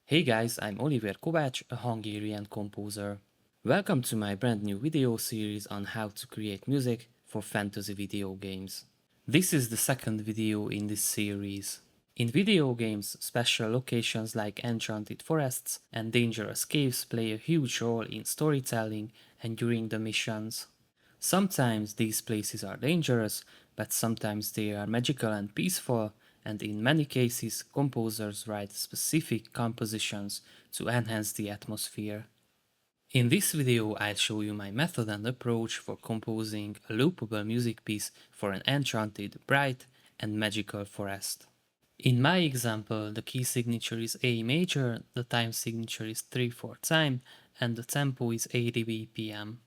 Hey guys, I'm Oliver Kovács, a Hungarian composer. Welcome to my brand new video series on how to create music for fantasy video games. This is the second video in this series. In video games, special locations like enchanted forests and dangerous caves play a huge role in storytelling and during the missions. Sometimes these places are dangerous, but sometimes they are magical and peaceful, and in many cases, composers write specific compositions to enhance the atmosphere. In this video, I'll show you my method and approach for composing a loopable music piece for an enchanted, bright, and magical forest. In my example, the key signature is A major, the time signature is 3/4 time, and the tempo is 80 BPM.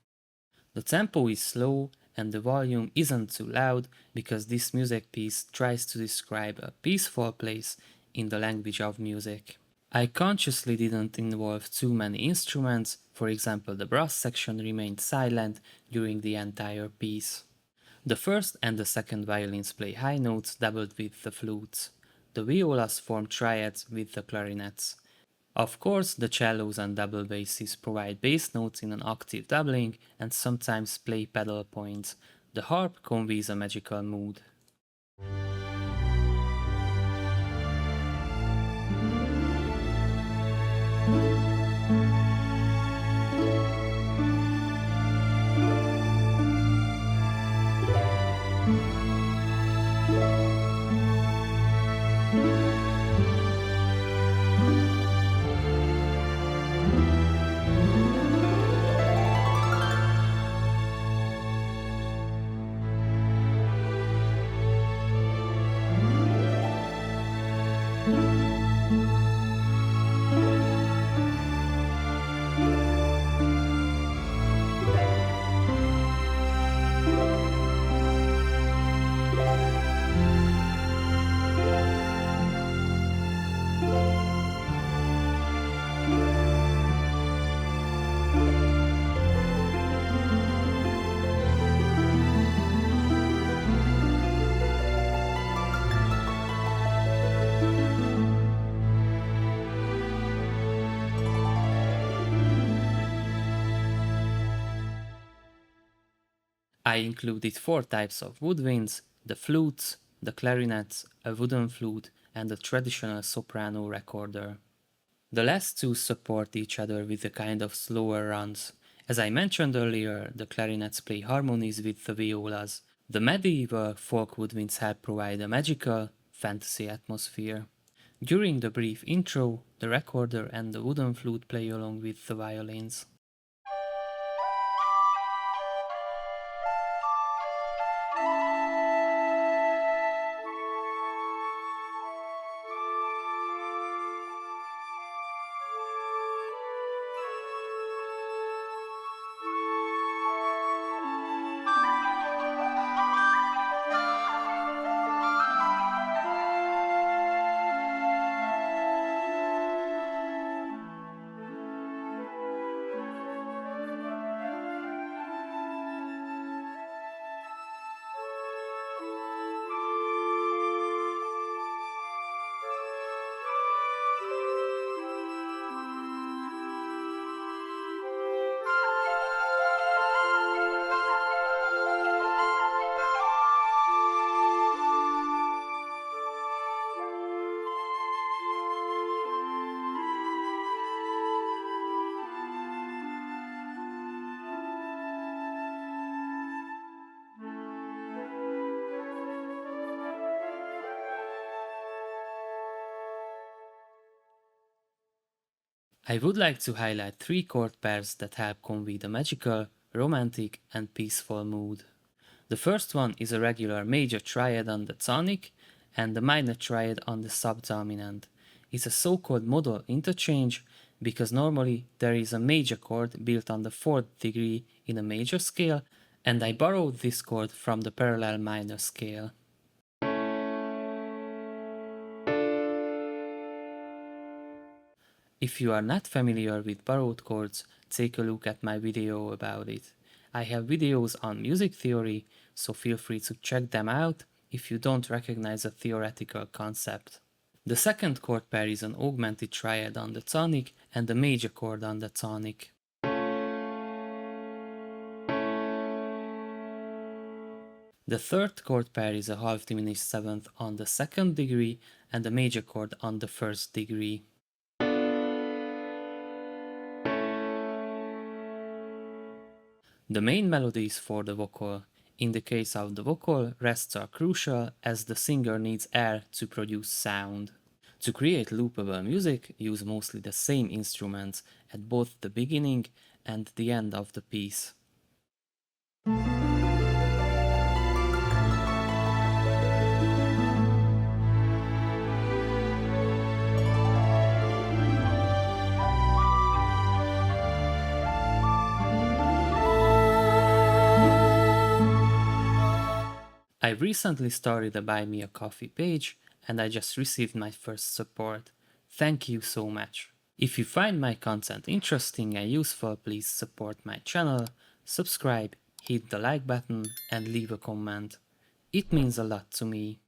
The tempo is slow and the volume isn't too loud because this music piece tries to describe a peaceful place in the language of music. I consciously didn't involve too many instruments, for example the brass section remained silent during the entire piece. The first and the second violins play high notes doubled with the flutes. The violas form triads with the clarinets. Of course, the cellos and double basses provide bass notes in an octave doubling and sometimes play pedal points. The harp conveys a magical mood. I included 4 types of woodwinds: the flutes, the clarinets, a wooden flute, and a traditional soprano recorder. The last two support each other with a kind of slower runs. As I mentioned earlier, the clarinets play harmonies with the violas. The medieval folk woodwinds help provide a magical, fantasy atmosphere. During the brief intro, the recorder and the wooden flute play along with the violins. I would like to highlight 3 chord pairs that help convey the magical, romantic, and peaceful mood. The first one is a regular major triad on the tonic and the minor triad on the subdominant. It's a so-called modal interchange because normally there is a major chord built on the 4th degree in a major scale, and I borrowed this chord from the parallel minor scale. If you are not familiar with borrowed chords, take a look at my video about it. I have videos on music theory, so feel free to check them out if you don't recognize a theoretical concept. The second chord pair is an augmented triad on the tonic and a major chord on the tonic. The third chord pair is a half diminished seventh on the second degree and a major chord on the first degree. The main melodies for the vocal. In the case of the vocal, rests are crucial as the singer needs air to produce sound. To create loopable music, use mostly the same instruments at both the beginning and the end of the piece. I recently started a Buy Me a Coffee page and I just received my first support. Thank you so much. If you find my content interesting and useful, please support my channel, subscribe, hit the like button and leave a comment. It means a lot to me.